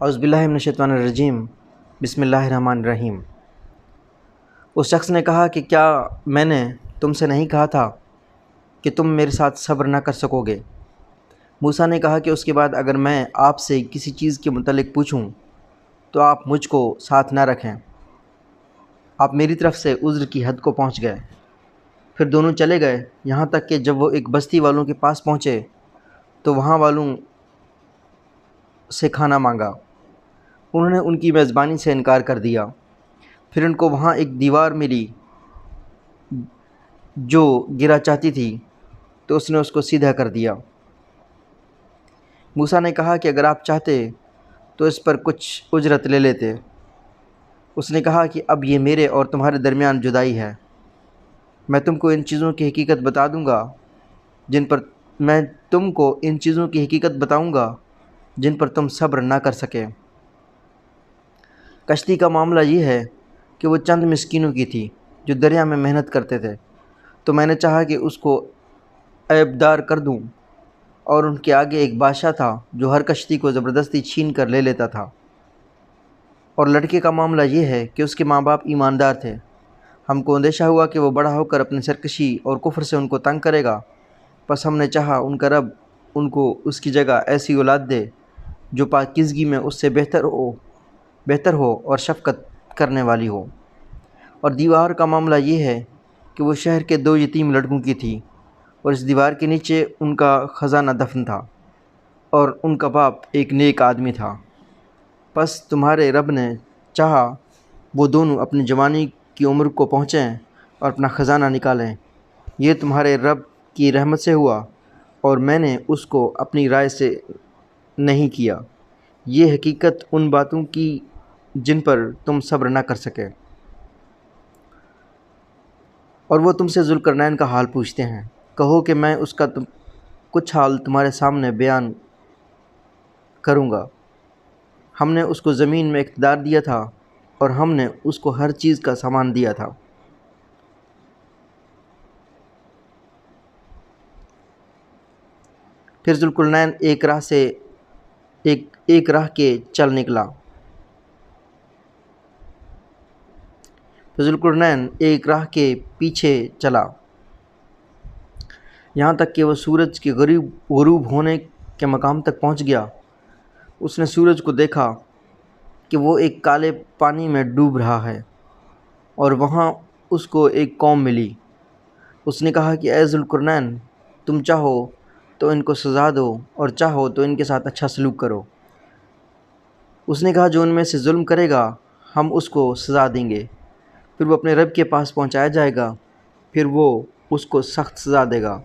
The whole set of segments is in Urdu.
اعوذ باللہ من الشیطان الرجیم، بسم اللہ الرحمن الرحیم۔ اس شخص نے کہا کہ کیا میں نے تم سے نہیں کہا تھا کہ تم میرے ساتھ صبر نہ کر سکو گے؟ موسیٰ نے کہا کہ اس کے بعد اگر میں آپ سے کسی چیز کے متعلق پوچھوں تو آپ مجھ کو ساتھ نہ رکھیں۔ آپ میری طرف سے عذر کی حد کو پہنچ گئے۔ پھر دونوں چلے گئے، یہاں تک کہ جب وہ ایک بستی والوں کے پاس پہنچے تو وہاں والوں سے کھانا مانگا۔ انہوں نے ان کی میزبانی سے انکار کر دیا۔ پھر ان کو وہاں ایک دیوار ملی جو گرا چاہتی تھی تو اس نے اس کو سیدھا کر دیا۔ موسیٰ نے کہا کہ اگر آپ چاہتے تو اس پر کچھ اجرت لے لیتے۔ اس نے کہا کہ اب یہ میرے اور تمہارے درمیان جدائی ہے۔ میں تم کو ان چیزوں کی حقیقت بتاؤں گا جن پر تم صبر نہ کر سکے۔ کشتی کا معاملہ یہ ہے کہ وہ چند مسکینوں کی تھی جو دریا میں محنت کرتے تھے، تو میں نے چاہا کہ اس کو عیبدار کر دوں، اور ان کے آگے ایک بادشاہ تھا جو ہر کشتی کو زبردستی چھین کر لے لیتا تھا۔ اور لڑکے کا معاملہ یہ ہے کہ اس کے ماں باپ ایماندار تھے۔ ہم کو اندیشہ ہوا کہ وہ بڑا ہو کر اپنی سرکشی اور کفر سے ان کو تنگ کرے گا، پس ہم نے چاہا ان کا رب ان کو اس کی جگہ ایسی اولاد دے جو پاکیزگی میں اس سے بہتر ہو اور شفقت کرنے والی ہو۔ اور دیوار کا معاملہ یہ ہے کہ وہ شہر کے 2 یتیم لڑکوں کی تھی، اور اس دیوار کے نیچے ان کا خزانہ دفن تھا، اور ان کا باپ ایک نیک آدمی تھا۔ پس تمہارے رب نے چاہا وہ دونوں اپنی جوانی کی عمر کو پہنچیں اور اپنا خزانہ نکالیں۔ یہ تمہارے رب کی رحمت سے ہوا، اور میں نے اس کو اپنی رائے سے نہیں کیا۔ یہ حقیقت ان باتوں کی جن پر تم صبر نہ کر سکے۔ اور وہ تم سے ذوالقرنین کا حال پوچھتے ہیں۔ کہو کہ میں اس کا کچھ حال تمہارے سامنے بیان کروں گا۔ ہم نے اس کو زمین میں اقتدار دیا تھا، اور ہم نے اس کو ہر چیز کا سامان دیا تھا۔ پھر ذوالقرنین ایک راہ کے چل نکلا۔ ذوالقرنین ایک راہ کے پیچھے چلا، یہاں تک کہ وہ سورج کے غروب ہونے کے مقام تک پہنچ گیا۔ اس نے سورج کو دیکھا کہ وہ ایک کالے پانی میں ڈوب رہا ہے، اور وہاں اس کو ایک قوم ملی۔ اس نے کہا کہ اے ذوالقرنین، تم چاہو تو ان کو سزا دو، اور چاہو تو ان کے ساتھ اچھا سلوک کرو۔ اس نے کہا جو ان میں سے ظلم کرے گا ہم اس کو سزا دیں گے، پھر وہ اپنے رب کے پاس پہنچایا جائے گا، پھر وہ اس کو سخت سزا دے گا۔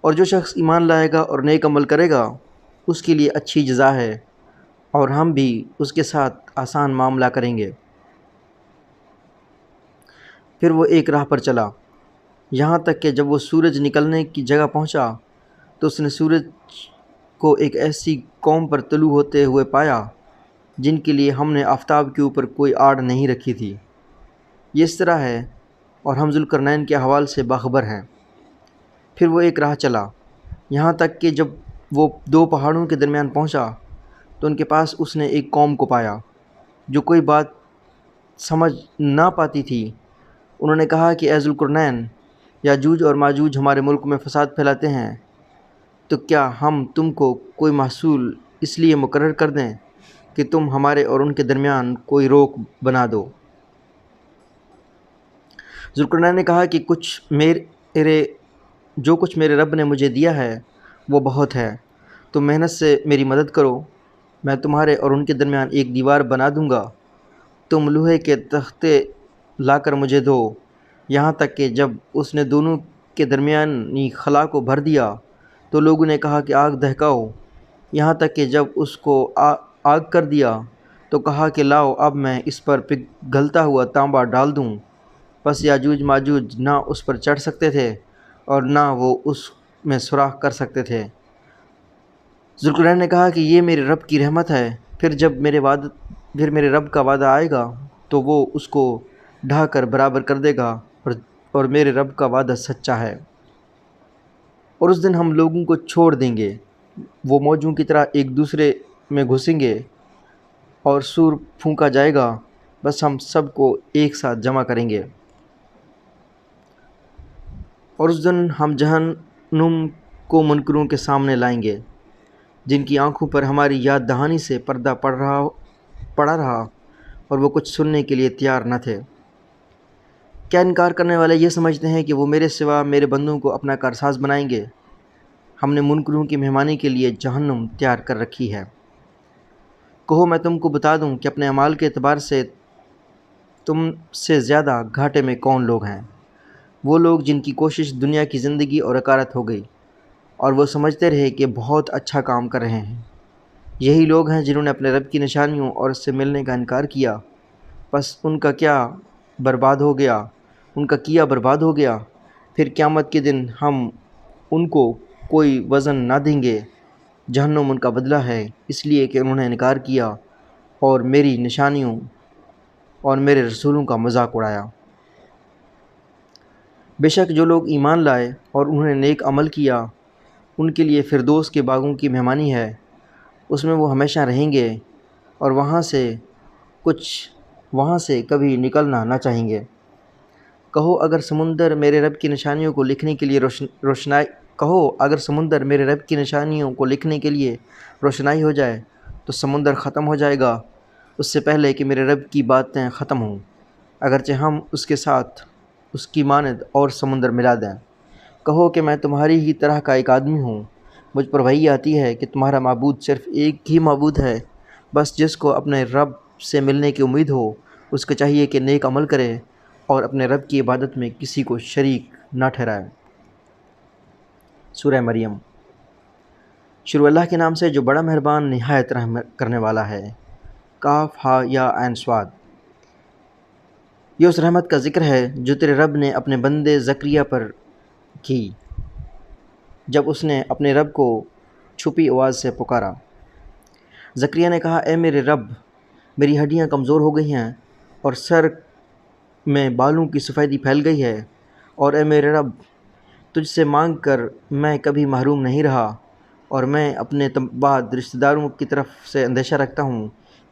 اور جو شخص ایمان لائے گا اور نیک عمل کرے گا اس کے لیے اچھی جزا ہے، اور ہم بھی اس کے ساتھ آسان معاملہ کریں گے۔ پھر وہ ایک راہ پر چلا، یہاں تک کہ جب وہ سورج نکلنے کی جگہ پہنچا تو اس نے سورج کو ایک ایسی قوم پر طلوع ہوتے ہوئے پایا جن کے لیے ہم نے آفتاب کے اوپر کوئی آڑ نہیں رکھی تھی۔ یہ اس طرح ہے، اور ہم ذوالقرنین کے احوال سے باخبر ہیں۔ پھر وہ ایک راہ چلا، یہاں تک کہ جب وہ 2 پہاڑوں کے درمیان پہنچا تو ان کے پاس اس نے ایک قوم کو پایا جو کوئی بات سمجھ نہ پاتی تھی۔ انہوں نے کہا کہ اے ذوالقرنین، یاجوج اور ماجوج ہمارے ملک میں فساد پھیلاتے ہیں، تو کیا ہم تم کو کوئی محصول اس لیے مقرر کر دیں کہ تم ہمارے اور ان کے درمیان کوئی روک بنا دو؟ ذوالقرنین نے کہا کہ جو کچھ میرے رب نے مجھے دیا ہے وہ بہت ہے، تم محنت سے میری مدد کرو، میں تمہارے اور ان کے درمیان ایک دیوار بنا دوں گا۔ تم لوہے کے تختے لا کر مجھے دو۔ یہاں تک کہ جب اس نے دونوں کے درمیانی خلا کو بھر دیا تو لوگوں نے کہا کہ آگ دہکاؤ۔ یہاں تک کہ جب اس کو آگ کر دیا تو کہا کہ لاؤ اب میں اس پر پگھلتا ہوا تانبا ڈال دوں۔ پس یاجوج ماجوج نہ اس پر چڑھ سکتے تھے اور نہ وہ اس میں سوراخ کر سکتے تھے۔ ذوالقرنین نے کہا کہ یہ میرے رب کی رحمت ہے، پھر میرے رب کا وعدہ آئے گا تو وہ اس کو ڈھا کر برابر کر دے گا، اور میرے رب کا وعدہ سچا ہے۔ اور اس دن ہم لوگوں کو چھوڑ دیں گے، وہ موجوں کی طرح ایک دوسرے میں گھسیں گے اور سور پھونکا جائے گا، بس ہم سب کو ایک ساتھ جمع کریں گے، اور اس دن ہم جہنم کو منکروں کے سامنے لائیں گے، جن کی آنکھوں پر ہماری یاد دہانی سے پردہ پڑا رہا اور وہ کچھ سننے کے لیے تیار نہ تھے۔ کیا انکار کرنے والے یہ سمجھتے ہیں کہ وہ میرے سوا میرے بندوں کو اپنا کارساز بنائیں گے؟ ہم نے منکروں کی مہمانی کے لیے جہنم تیار کر رکھی ہے۔ کہو میں تم کو بتا دوں کہ اپنے اعمال کے اعتبار سے تم سے زیادہ گھاٹے میں کون لوگ ہیں؟ وہ لوگ جن کی کوشش دنیا کی زندگی اور عکارت ہو گئی اور وہ سمجھتے رہے کہ بہت اچھا کام کر رہے ہیں۔ یہی لوگ ہیں جنہوں نے اپنے رب کی نشانیوں اور اس سے ملنے کا انکار کیا، پس ان کا کیا برباد ہو گیا۔ پھر قیامت کے دن ہم ان کو کوئی وزن نہ دیں گے، جہنم ان کا بدلہ ہے، اس لیے کہ انہوں نے انکار کیا اور میری نشانیوں اور میرے رسولوں کا مذاق اڑایا۔ بے شک جو لوگ ایمان لائے اور انہوں نے نیک عمل کیا، ان کے لیے فردوس کے باغوں کی مہمانی ہے، اس میں وہ ہمیشہ رہیں گے اور وہاں سے کبھی نکلنا نہ چاہیں گے۔ کہو اگر سمندر میرے رب کی نشانیوں کو لکھنے کے لیے روشنائی ہو جائے تو سمندر ختم ہو جائے گا اس سے پہلے کہ میرے رب کی باتیں ختم ہوں، اگرچہ ہم اس کے ساتھ اس کی مانند اور سمندر ملا دیں۔ کہو کہ میں تمہاری ہی طرح کا ایک آدمی ہوں، مجھ پر وحی آتی ہے کہ تمہارا معبود صرف ایک ہی معبود ہے، بس جس کو اپنے رب سے ملنے کی امید ہو اس کو چاہیے کہ نیک عمل کرے اور اپنے رب کی عبادت میں کسی کو شریک نہ ٹھہرائے۔ سورہ مریم۔ شروع اللہ کے نام سے جو بڑا مہربان نہایت رحم کرنے والا ہے۔ کاف ہا یا عین صاد۔ یہ اس رحمت کا ذکر ہے جو تیرے رب نے اپنے بندے زکریا پر کی جب اس نے اپنے رب کو چھپی آواز سے پکارا۔ زکریا نے کہا، اے میرے رب، میری ہڈیاں کمزور ہو گئی ہیں اور سر میں بالوں کی سفیدی پھیل گئی ہے، اور اے میرے رب، تجھ سے مانگ کر میں کبھی محروم نہیں رہا، اور میں اپنے بعد رشتہ داروں کی طرف سے اندیشہ رکھتا ہوں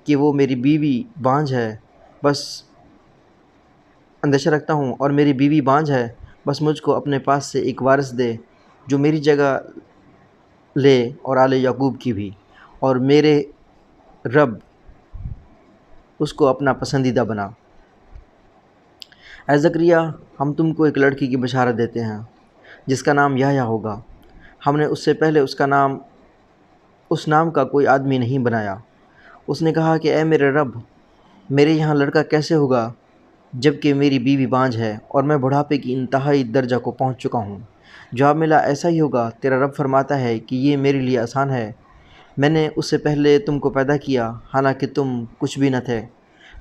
کہ وہ میری بیوی بانجھ ہے، بس مجھ کو اپنے پاس سے ایک وارث دے جو میری جگہ لے اور آل یعقوب کی بھی، اور میرے رب اس کو اپنا پسندیدہ بنا۔ اے زکریا، ہم تم کو ایک لڑکی کی بشارت دیتے ہیں جس کا نام یحییٰ ہوگا۔ ہم نے اس سے پہلے اس نام کا کوئی آدمی نہیں بنایا۔ اس نے کہا کہ اے میرے رب، میرے یہاں لڑکا کیسے ہوگا جب کہ میری بیوی بانجھ ہے اور میں بڑھاپے کی انتہائی درجہ کو پہنچ چکا ہوں؟ جواب ملا، ایسا ہی ہوگا، تیرا رب فرماتا ہے کہ یہ میرے لیے آسان ہے، میں نے اس سے پہلے تم کو پیدا کیا حالانکہ تم کچھ بھی نہ تھے۔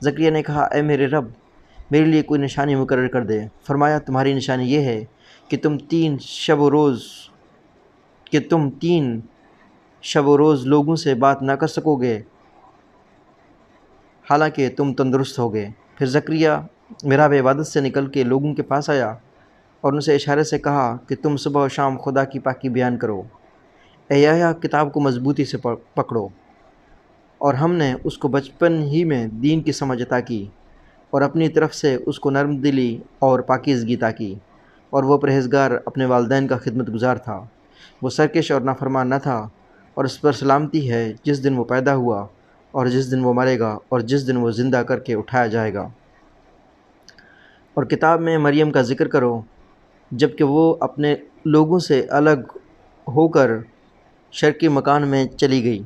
زکریا نے کہا، اے میرے رب، میرے لیے کوئی نشانی مقرر کر دے۔ فرمایا، تمہاری نشانی یہ ہے کہ تم 3 شب و روز لوگوں سے بات نہ کر سکو گے حالانکہ تم تندرست ہوگے۔ پھر زکریا محراب عبادت سے نکل کے لوگوں کے پاس آیا اور ان سے اشارے سے کہا کہ تم صبح و شام خدا کی پاکی بیان کرو۔ اے یحییٰ، کتاب کو مضبوطی سے پکڑو۔ اور ہم نے اس کو بچپن ہی میں دین کی سمجھ عطا کی اور اپنی طرف سے اس کو نرم دلی اور پاکیزگی عطا کی، اور وہ پرہیزگار اپنے والدین کا خدمت گزار تھا، وہ سرکش اور نافرمان نہ تھا، اور اس پر سلامتی ہے جس دن وہ پیدا ہوا اور جس دن وہ مرے گا اور جس دن وہ زندہ کر کے اٹھایا جائے گا۔ اور کتاب میں مریم کا ذکر کرو جب کہ وہ اپنے لوگوں سے الگ ہو کر شرقی مکان میں چلی گئی،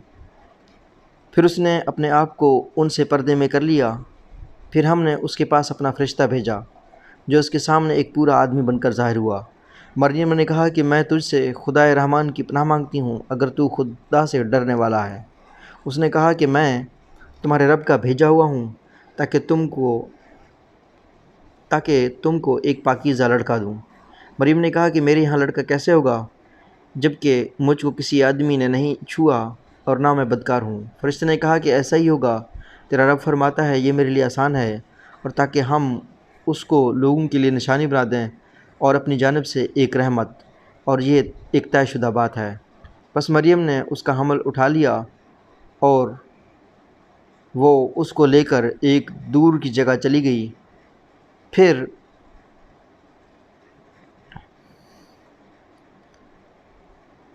پھر اس نے اپنے آپ کو ان سے پردے میں کر لیا، پھر ہم نے اس کے پاس اپنا فرشتہ بھیجا جو اس کے سامنے ایک پورا آدمی بن کر ظاہر ہوا۔ مریم نے کہا کہ میں تجھ سے خدائے رحمان کی پناہ مانگتی ہوں اگر تو خدا سے ڈرنے والا ہے۔ اس نے کہا کہ میں تمہارے رب کا بھیجا ہوا ہوں تاکہ تم کو ایک پاکیزہ لڑکا دوں۔ مریم نے کہا کہ میرے یہاں لڑکا کیسے ہوگا جب کہ مجھ کو کسی آدمی نے نہیں چھوا اور نہ میں بدکار ہوں۔ فرشتے نے کہا کہ ایسا ہی ہوگا، تیرا رب فرماتا ہے یہ میرے لیے آسان ہے، اور تاکہ ہم اس کو لوگوں کے لیے نشانی بنا دیں اور اپنی جانب سے ایک رحمت، اور یہ ایک طے شدہ بات ہے۔ پس مریم نے اس کا حمل اٹھا لیا اور وہ اس کو لے کر ایک دور کی جگہ چلی گئی۔ پھر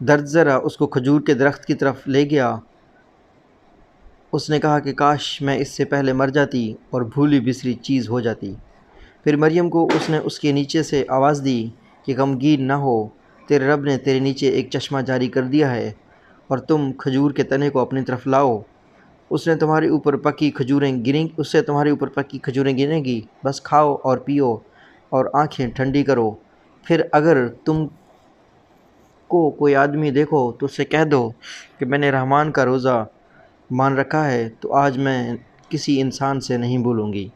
درد ذرا اس کو کھجور کے درخت کی طرف لے گیا۔ اس نے کہا کہ کاش میں اس سے پہلے مر جاتی اور بھولی بسری چیز ہو جاتی۔ پھر مریم کو اس نے اس کے نیچے سے آواز دی کہ غمگین نہ ہو، تیرے رب نے تیرے نیچے ایک چشمہ جاری کر دیا ہے، اور تم کھجور کے تنے کو اپنی طرف لاؤ۔ اس سے تمہارے اوپر پکی کھجوریں گریں گی، بس کھاؤ اور پیو اور آنکھیں ٹھنڈی کرو۔ پھر اگر تم کو کوئی آدمی دیکھو تو اس سے کہہ دو کہ میں نے رحمان کا روزہ مان رکھا ہے، تو آج میں کسی انسان سے نہیں بھولوں گی۔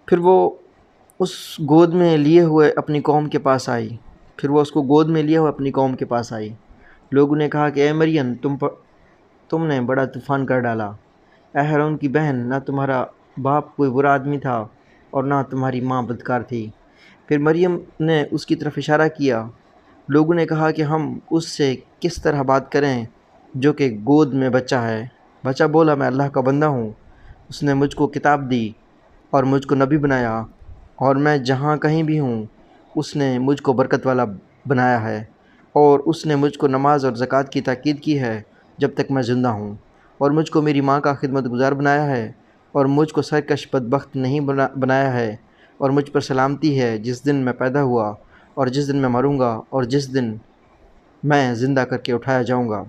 پھر وہ اس گود میں لیے ہوئے اپنی قوم کے پاس آئی۔ لوگوں نے کہا کہ اے مریم، تم نے بڑا طوفان کر ڈالا۔ اے ہارون کی بہن، نہ تمہارا باپ کوئی برا آدمی تھا اور نہ تمہاری ماں بدکار تھی۔ پھر مریم نے اس کی طرف اشارہ کیا۔ لوگوں نے کہا کہ ہم اس سے کس طرح بات کریں جو کہ گود میں بچہ ہے۔ بچہ بولا، میں اللہ کا بندہ ہوں، اس نے مجھ کو کتاب دی اور مجھ کو نبی بنایا، اور میں جہاں کہیں بھی ہوں اس نے مجھ کو برکت والا بنایا ہے، اور اس نے مجھ کو نماز اور زکوٰۃ کی تاکید کی ہے جب تک میں زندہ ہوں، اور مجھ کو میری ماں کا خدمت گزار بنایا ہے، اور مجھ کو سرکش بدبخت نہیں بنایا ہے، اور مجھ پر سلامتی ہے جس دن میں پیدا ہوا اور جس دن میں مروں گا اور جس دن میں زندہ کر کے اٹھایا جاؤں گا۔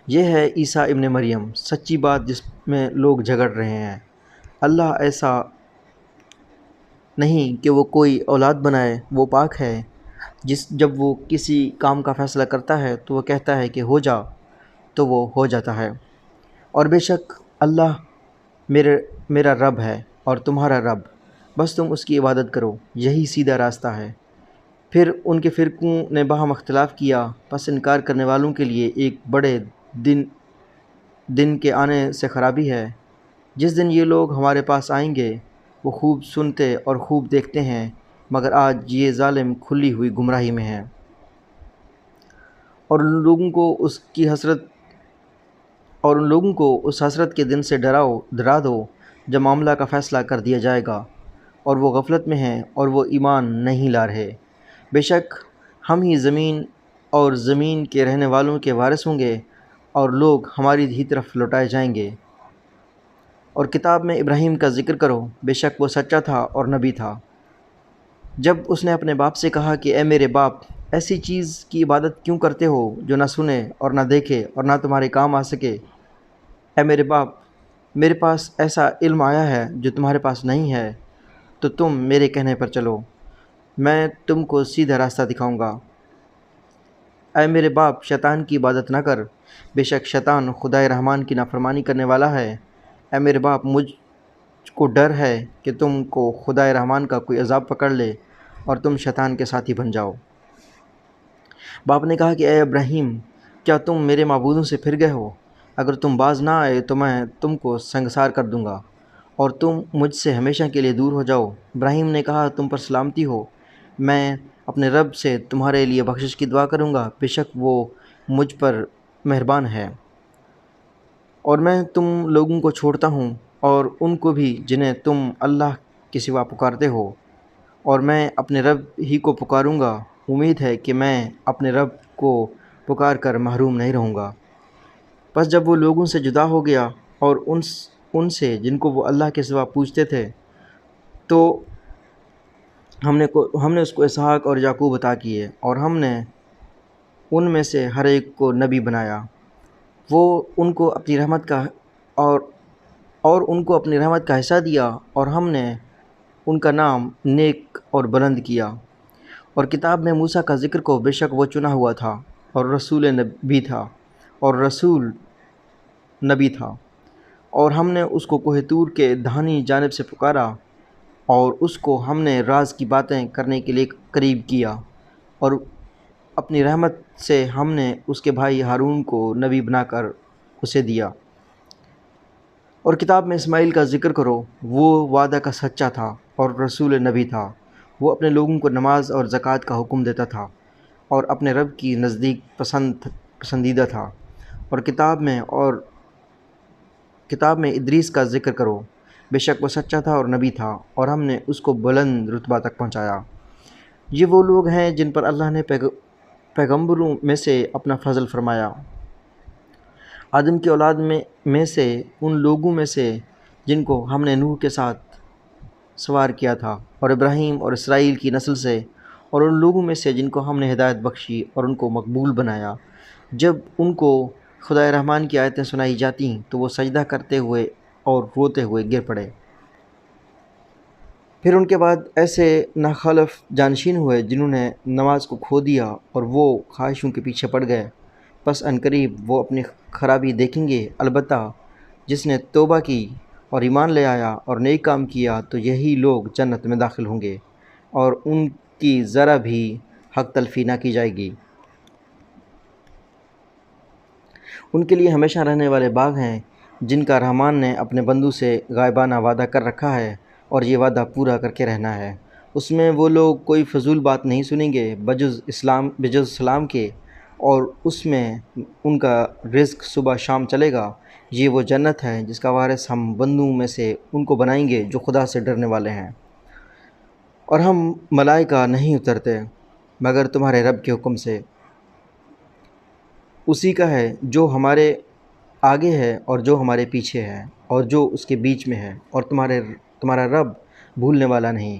یہ ہے عیسیٰ ابن مریم، سچی بات جس میں لوگ جھگڑ رہے ہیں۔ اللہ ایسا نہیں کہ وہ کوئی اولاد بنائے، وہ پاک ہے۔ جب وہ کسی کام کا فیصلہ کرتا ہے تو وہ کہتا ہے کہ ہو جا، تو وہ ہو جاتا ہے۔ اور بے شک اللہ میرا رب ہے اور تمہارا رب، بس تم اس کی عبادت کرو، یہی سیدھا راستہ ہے۔ پھر ان کے فرقوں نے باہم اختلاف کیا، پس انکار کرنے والوں کے لیے ایک بڑے دن کے آنے سے خرابی ہے۔ جس دن یہ لوگ ہمارے پاس آئیں گے، وہ خوب سنتے اور خوب دیکھتے ہیں، مگر آج یہ ظالم کھلی ہوئی گمراہی میں ہیں۔ اور ان لوگوں کو اس حسرت کے دن سے ڈرا دو جب معاملہ کا فیصلہ کر دیا جائے گا، اور وہ غفلت میں ہیں اور وہ ایمان نہیں لا رہے۔ بے شک ہم ہی زمین اور زمین کے رہنے والوں کے وارث ہوں گے، اور لوگ ہماری ہی طرف لوٹائے جائیں گے۔ اور کتاب میں ابراہیم کا ذکر کرو، بے شک وہ سچا تھا اور نبی تھا۔ جب اس نے اپنے باپ سے کہا کہ اے میرے باپ، ایسی چیز کی عبادت کیوں کرتے ہو جو نہ سنے اور نہ دیکھے اور نہ تمہارے کام آ سکے؟ اے میرے باپ، میرے پاس ایسا علم آیا ہے جو تمہارے پاس نہیں ہے، تو تم میرے کہنے پر چلو، میں تم کو سیدھا راستہ دکھاؤں گا۔ اے میرے باپ، شیطان کی عبادت نہ کر، بے شک شیطان خدائے رحمان کی نافرمانی کرنے والا ہے۔ اے میرے باپ، مجھ کو ڈر ہے کہ تم کو خدائے رحمان کا کوئی عذاب پکڑ لے اور تم شیطان کے ساتھی بن جاؤ۔ باپ نے کہا کہ اے ابراہیم، کیا تم میرے معبودوں سے پھر گئے ہو؟ اگر تم باز نہ آئے تو میں تم کو سنگسار کر دوں گا اور تم مجھ سے ہمیشہ کے لیے دور ہو جاؤ۔ ابراہیم نے کہا، تم پر سلامتی ہو، میں اپنے رب سے تمہارے لیے بخشش کی دعا کروں گا، بے شک وہ مجھ پر مہربان ہے۔ اور میں تم لوگوں کو چھوڑتا ہوں اور ان کو بھی جنہیں تم اللہ کے سوا پکارتے ہو، اور میں اپنے رب ہی کو پکاروں گا، امید ہے کہ میں اپنے رب کو پکار کر محروم نہیں رہوں گا۔ پس جب وہ لوگوں سے جدا ہو گیا اور ان سے جن کو وہ اللہ کے سوا پوجتے تھے، تو ہم نے اس کو اسحاق اور یعقوب عطا کیے، اور ہم نے ان میں سے ہر ایک کو نبی بنایا۔ وہ ان کو اپنی رحمت کا حصہ دیا، اور ہم نے ان کا نام نیک اور بلند کیا۔ اور کتاب میں موسیٰ کا ذکر کو، بے شک وہ چنا ہوا تھا اور رسول نبی تھا، اور ہم نے اس کو کوہ طور کے دہنی جانب سے پکارا، اور اس کو ہم نے راز کی باتیں کرنے کے لیے قریب کیا، اور اپنی رحمت سے ہم نے اس کے بھائی ہارون کو نبی بنا کر اسے دیا۔ اور کتاب میں اسماعیل کا ذکر کرو، وہ وعدہ کا سچا تھا اور رسول نبی تھا۔ وہ اپنے لوگوں کو نماز اور زکوٰۃ کا حکم دیتا تھا اور اپنے رب کی نزدیک پسند پسندیدہ تھا، اور کتاب میں ادریس کا ذکر کرو، بے شک وہ سچا تھا اور نبی تھا، اور ہم نے اس کو بلند رتبہ تک پہنچایا۔ یہ وہ لوگ ہیں جن پر اللہ نے پیغمبروں میں سے اپنا فضل فرمایا۔ آدم کی اولاد میں سے ان لوگوں میں سے جن کو ہم نے نوح کے ساتھ سوار کیا تھا، اور ابراہیم اور اسرائیل کی نسل سے، اور ان لوگوں میں سے جن کو ہم نے ہدایت بخشی اور ان کو مقبول بنایا۔ جب ان کو خدائے رحمان کی آیتیں سنائی جاتیں تو وہ سجدہ کرتے ہوئے اور روتے ہوئے گر پڑے۔ پھر ان کے بعد ایسے ناخلف جانشین ہوئے جنہوں نے نماز کو کھو دیا اور وہ خواہشوں کے پیچھے پڑ گئے، پس عنقریب وہ اپنی خرابی دیکھیں گے۔ البتہ جس نے توبہ کی اور ایمان لے آیا اور نیک کام کیا تو یہی لوگ جنت میں داخل ہوں گے، اور ان کی ذرا بھی حق تلفی نہ کی جائے گی۔ ان کے لیے ہمیشہ رہنے والے باغ ہیں جن کا رحمان نے اپنے بندوں سے غائبانہ وعدہ کر رکھا ہے، اور یہ وعدہ پورا کر کے رہنا ہے۔ اس میں وہ لوگ کوئی فضول بات نہیں سنیں گے بجز سلام کے، اور اس میں ان کا رزق صبح شام چلے گا۔ یہ وہ جنت ہے جس کا وارث ہم بندوں میں سے ان کو بنائیں گے جو خدا سے ڈرنے والے ہیں۔ اور ہم ملائکہ نہیں اترتے مگر تمہارے رب کے حکم سے۔ اسی کا ہے جو ہمارے آگے ہے اور جو ہمارے پیچھے ہے اور جو اس کے بیچ میں ہے، اور تمہارا رب بھولنے والا نہیں۔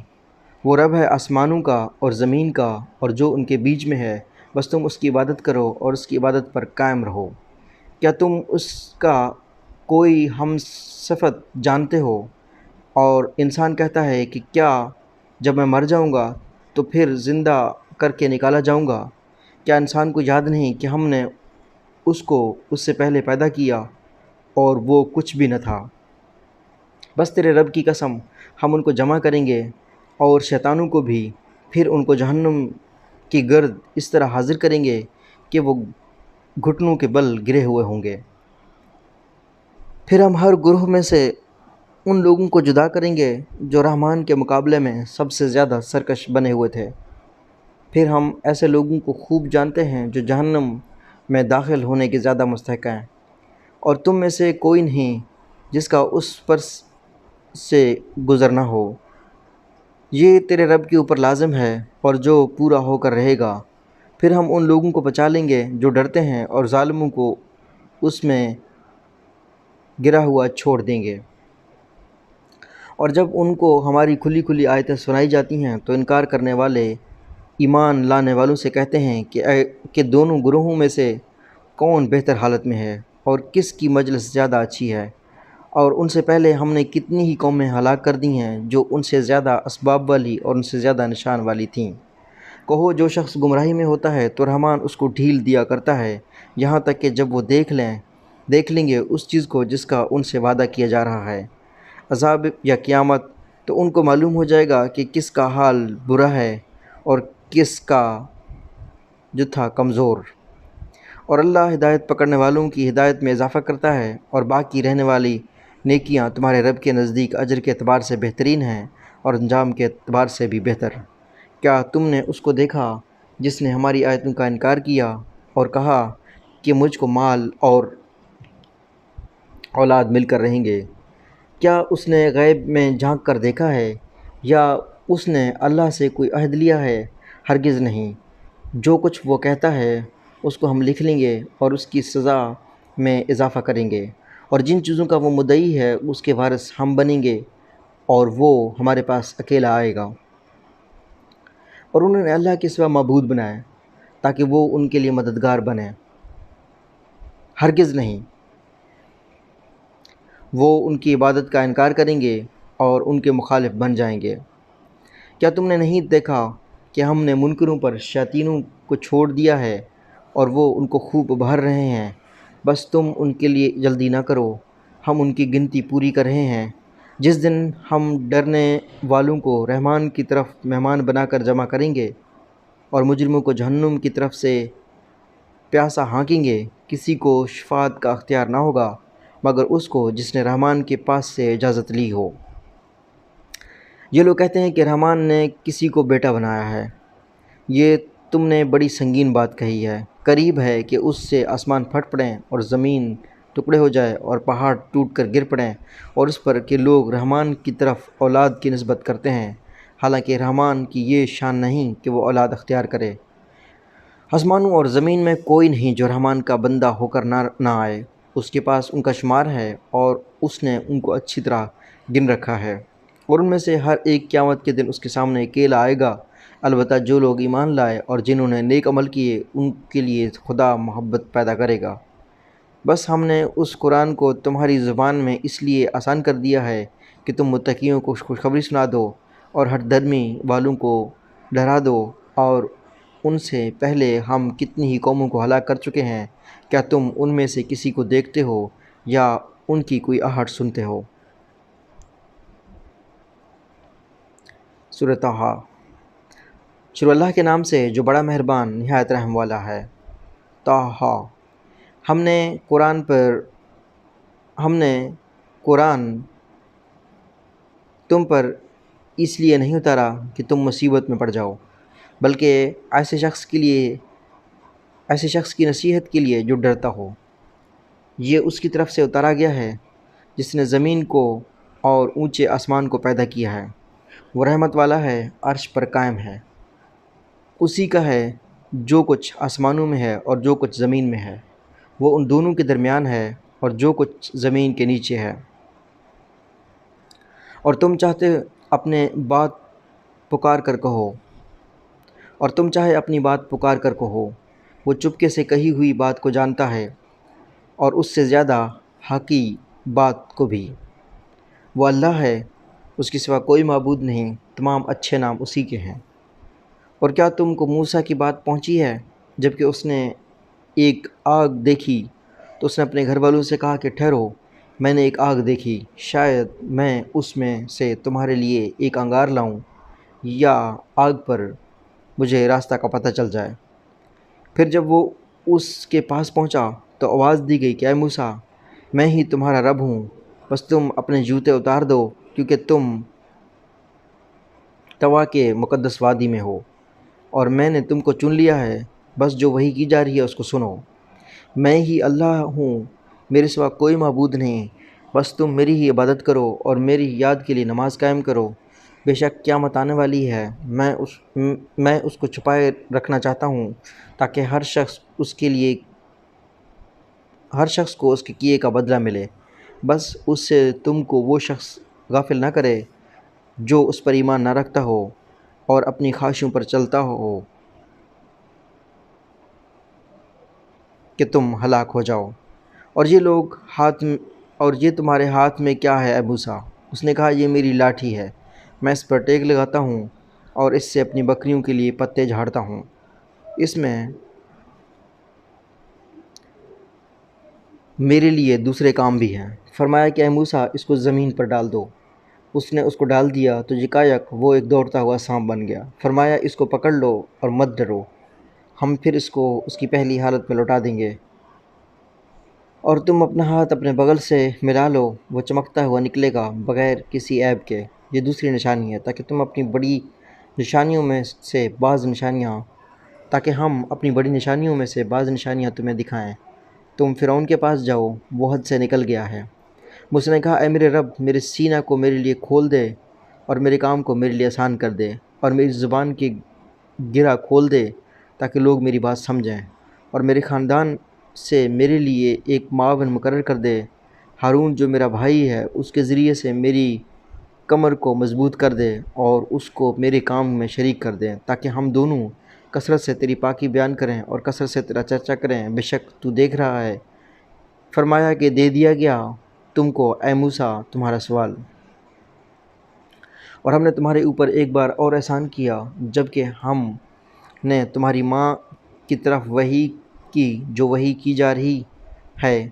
وہ رب ہے آسمانوں کا اور زمین کا اور جو ان کے بیچ میں ہے، بس تم اس کی عبادت کرو اور اس کی عبادت پر قائم رہو۔ کیا تم اس کا کوئی ہم صفت جانتے ہو؟ اور انسان کہتا ہے کہ کیا جب میں مر جاؤں گا تو پھر زندہ کر کے نکالا جاؤں گا؟ کیا انسان کو یاد نہیں کہ ہم نے اس کو اس سے پہلے پیدا کیا اور وہ کچھ بھی نہ تھا؟ بس تیرے رب کی قسم، ہم ان کو جمع کریں گے اور شیطانوں کو بھی، پھر ان کو جہنم کی گرد اس طرح حاضر کریں گے کہ وہ گھٹنوں کے بل گرے ہوئے ہوں گے۔ پھر ہم ہر گروہ میں سے ان لوگوں کو جدا کریں گے جو رحمان کے مقابلے میں سب سے زیادہ سرکش بنے ہوئے تھے۔ پھر ہم ایسے لوگوں کو خوب جانتے ہیں جو جہنم میں داخل ہونے کے زیادہ مستحق ہیں، اور تم میں سے کوئی نہیں جس کا اس پر سے گزرنا ہو۔ یہ تیرے رب کے اوپر لازم ہے اور جو پورا ہو کر رہے گا۔ پھر ہم ان لوگوں کو بچا لیں گے جو ڈرتے ہیں اور ظالموں کو اس میں گرا ہوا چھوڑ دیں گے۔ اور جب ان کو ہماری کھلی آیتیں سنائی جاتی ہیں تو انکار کرنے والے ایمان لانے والوں سے کہتے ہیں کہ دونوں گروہوں میں سے کون بہتر حالت میں ہے اور کس کی مجلس زیادہ اچھی ہے؟ اور ان سے پہلے ہم نے کتنی ہی قومیں ہلاک کر دی ہیں جو ان سے زیادہ اسباب والی اور ان سے زیادہ نشان والی تھیں۔ کہو جو شخص گمراہی میں ہوتا ہے تو رحمان اس کو ڈھیل دیا کرتا ہے، یہاں تک کہ جب وہ دیکھ لیں گے اس چیز کو جس کا ان سے وعدہ کیا جا رہا ہے، عذاب یا قیامت، تو ان کو معلوم ہو جائے گا کہ کس کا حال برا ہے اور کس کا جو تھا کمزور۔ اور اللہ ہدایت پکڑنے والوں کی ہدایت میں اضافہ کرتا ہے، اور باقی رہنے والی نیکیاں تمہارے رب کے نزدیک اجر کے اعتبار سے بہترین ہیں اور انجام کے اعتبار سے بھی بہتر۔ کیا تم نے اس کو دیکھا جس نے ہماری آیتوں کا انکار کیا اور کہا کہ مجھ کو مال اور اولاد مل کر رہیں گے؟ کیا اس نے غیب میں جھانک کر دیکھا ہے یا اس نے اللہ سے کوئی عہد لیا ہے؟ ہرگز نہیں۔ جو کچھ وہ کہتا ہے اس کو ہم لکھ لیں گے اور اس کی سزا میں اضافہ کریں گے، اور جن چیزوں کا وہ مدعی ہے اس کے وارث ہم بنیں گے اور وہ ہمارے پاس اکیلا آئے گا۔ اور انہوں نے اللہ کے سوا معبود بنائے تاکہ وہ ان کے لیے مددگار بنے۔ ہرگز نہیں، وہ ان کی عبادت کا انکار کریں گے اور ان کے مخالف بن جائیں گے۔ کیا تم نے نہیں دیکھا کہ ہم نے منکروں پر شیاطینوں کو چھوڑ دیا ہے اور وہ ان کو خوب ابھار رہے ہیں؟ بس تم ان کے لیے جلدی نہ کرو، ہم ان کی گنتی پوری کر رہے ہیں۔ جس دن ہم ڈرنے والوں کو رحمان کی طرف مہمان بنا کر جمع کریں گے اور مجرموں کو جہنم کی طرف سے پیاسا ہانکیں گے، کسی کو شفاعت کا اختیار نہ ہوگا مگر اس کو جس نے رحمان کے پاس سے اجازت لی ہو۔ یہ لوگ کہتے ہیں کہ رحمان نے کسی کو بیٹا بنایا ہے۔ یہ تم نے بڑی سنگین بات کہی ہے۔ قریب ہے کہ اس سے آسمان پھٹ پڑیں اور زمین ٹکڑے ہو جائے اور پہاڑ ٹوٹ کر گر پڑیں، اور اس پر کہ لوگ رحمان کی طرف اولاد کی نسبت کرتے ہیں، حالانکہ رحمان کی یہ شان نہیں کہ وہ اولاد اختیار کرے۔ آسمانوں اور زمین میں کوئی نہیں جو رحمان کا بندہ ہو کر نہ آئے۔ اس کے پاس ان کا شمار ہے اور اس نے ان کو اچھی طرح گن رکھا ہے، اور ان میں سے ہر ایک قیامت کے دن اس کے سامنے اکیلا آئے گا۔ البتہ جو لوگ ایمان لائے اور جنہوں نے نیک عمل کیے، ان کے لیے خدا محبت پیدا کرے گا۔ بس ہم نے اس قرآن کو تمہاری زبان میں اس لیے آسان کر دیا ہے کہ تم متقیوں کو خوشخبری سنا دو اور ہر دھرمی والوں کو ڈرا دو، اور ان سے پہلے ہم کتنی ہی قوموں کو ہلاک کر چکے ہیں۔ کیا تم ان میں سے کسی کو دیکھتے ہو یا ان کی کوئی آہٹ سنتے ہو؟ سورۃ طٰہٰ۔ شروع اللہ کے نام سے جو بڑا مہربان نہایت رحم والا ہے۔ طٰہٰ۔ ہم نے قرآن تم پر اس لیے نہیں اتارا کہ تم مصیبت میں پڑ جاؤ، بلکہ ایسے شخص کی نصیحت کے لیے جو ڈرتا ہو۔ یہ اس کی طرف سے اتارا گیا ہے جس نے زمین کو اور اونچے آسمان کو پیدا کیا ہے۔ وہ رحمت والا ہے، عرش پر قائم ہے۔ اسی کا ہے جو کچھ آسمانوں میں ہے اور جو کچھ زمین میں ہے، وہ ان دونوں کے درمیان ہے اور جو کچھ زمین کے نیچے ہے۔ اور تم چاہے اپنی بات پکار کر کہو، وہ چپکے سے کہی ہوئی بات کو جانتا ہے، اور اس سے زیادہ حقی بات کو بھی۔ وہ اللہ ہے، اس کے سوا کوئی معبود نہیں، تمام اچھے نام اسی کے ہیں۔ اور کیا تم کو موسیٰ کی بات پہنچی ہے؟ جب کہ اس نے ایک آگ دیکھی تو اس نے اپنے گھر والوں سے کہا کہ ٹھہرو، میں نے ایک آگ دیکھی، شاید میں اس میں سے تمہارے لیے ایک انگار لاؤں یا آگ پر مجھے راستہ کا پتہ چل جائے۔ پھر جب وہ اس کے پاس پہنچا تو آواز دی گئی کہ اے موسیٰ، میں ہی تمہارا رب ہوں، بس تم اپنے جوتے اتار دو، کیونکہ تم طویٰ کے مقدس وادی میں ہو، اور میں نے تم کو چن لیا ہے، بس جو وحی کی جا رہی ہے اس کو سنو۔ میں ہی اللہ ہوں، میرے سوا کوئی معبود نہیں، بس تم میری ہی عبادت کرو اور میری یاد کے لیے نماز قائم کرو۔ بے شک قیامت آنے والی ہے، میں اس کو چھپائے رکھنا چاہتا ہوں تاکہ ہر شخص کو اس کے کیے کا بدلہ ملے۔ بس اس سے تم کو وہ شخص غافل نہ کرے جو اس پر ایمان نہ رکھتا ہو اور اپنی خواہشوں پر چلتا ہو کہ تم ہلاک ہو جاؤ۔ اور یہ تمہارے ہاتھ میں کیا ہے اے موسیٰ؟ اس نے کہا یہ میری لاٹھی ہے، میں اس پر ٹیک لگاتا ہوں اور اس سے اپنی بکریوں کے لیے پتے جھاڑتا ہوں۔ اس میں میرے لیے دوسرے کام بھی ہیں۔ فرمایا کہ اے موسیٰ اس کو زمین پر ڈال دو۔ اس نے اس کو ڈال دیا تو یکایک وہ ایک دوڑتا ہوا سانپ بن گیا۔ فرمایا اس کو پکڑ لو اور مت ڈرو، ہم پھر اس کو اس کی پہلی حالت میں لوٹا دیں گے۔ اور تم اپنا ہاتھ اپنے بغل سے ملا لو، وہ چمکتا ہوا نکلے گا بغیر کسی عیب کے۔ یہ دوسری نشانی ہے تاکہ ہم اپنی بڑی نشانیوں میں سے بعض نشانیاں تمہیں دکھائیں۔ تم فرعون کے پاس جاؤ، وہ حد سے نکل گیا ہے۔ موسیٰ نے کہا اے میرے رب، میرے سینہ کو میرے لیے کھول دے اور میرے کام کو میرے لیے آسان کر دے، اور میری زبان کی گرہ کھول دے تاکہ لوگ میری بات سمجھیں، اور میرے خاندان سے میرے لیے ایک معاون مقرر کر دے۔ ہارون جو میرا بھائی ہے، اس کے ذریعے سے میری کمر کو مضبوط کر دے اور اس کو میرے کام میں شریک کر دے، تاکہ ہم دونوں کثرت سے تیری پاکی بیان کریں اور کثرت سے تیرا چرچا کریں۔ بے شک تو دیکھ رہا ہے۔ فرمایا کہ دے دیا گیا تم کو اے موسیٰ تمہارا سوال، اور ہم نے تمہارے اوپر ایک بار اور احسان کیا جب کہ ہم نے تمہاری ماں کی طرف وحی کی جو وحی کی جا رہی ہے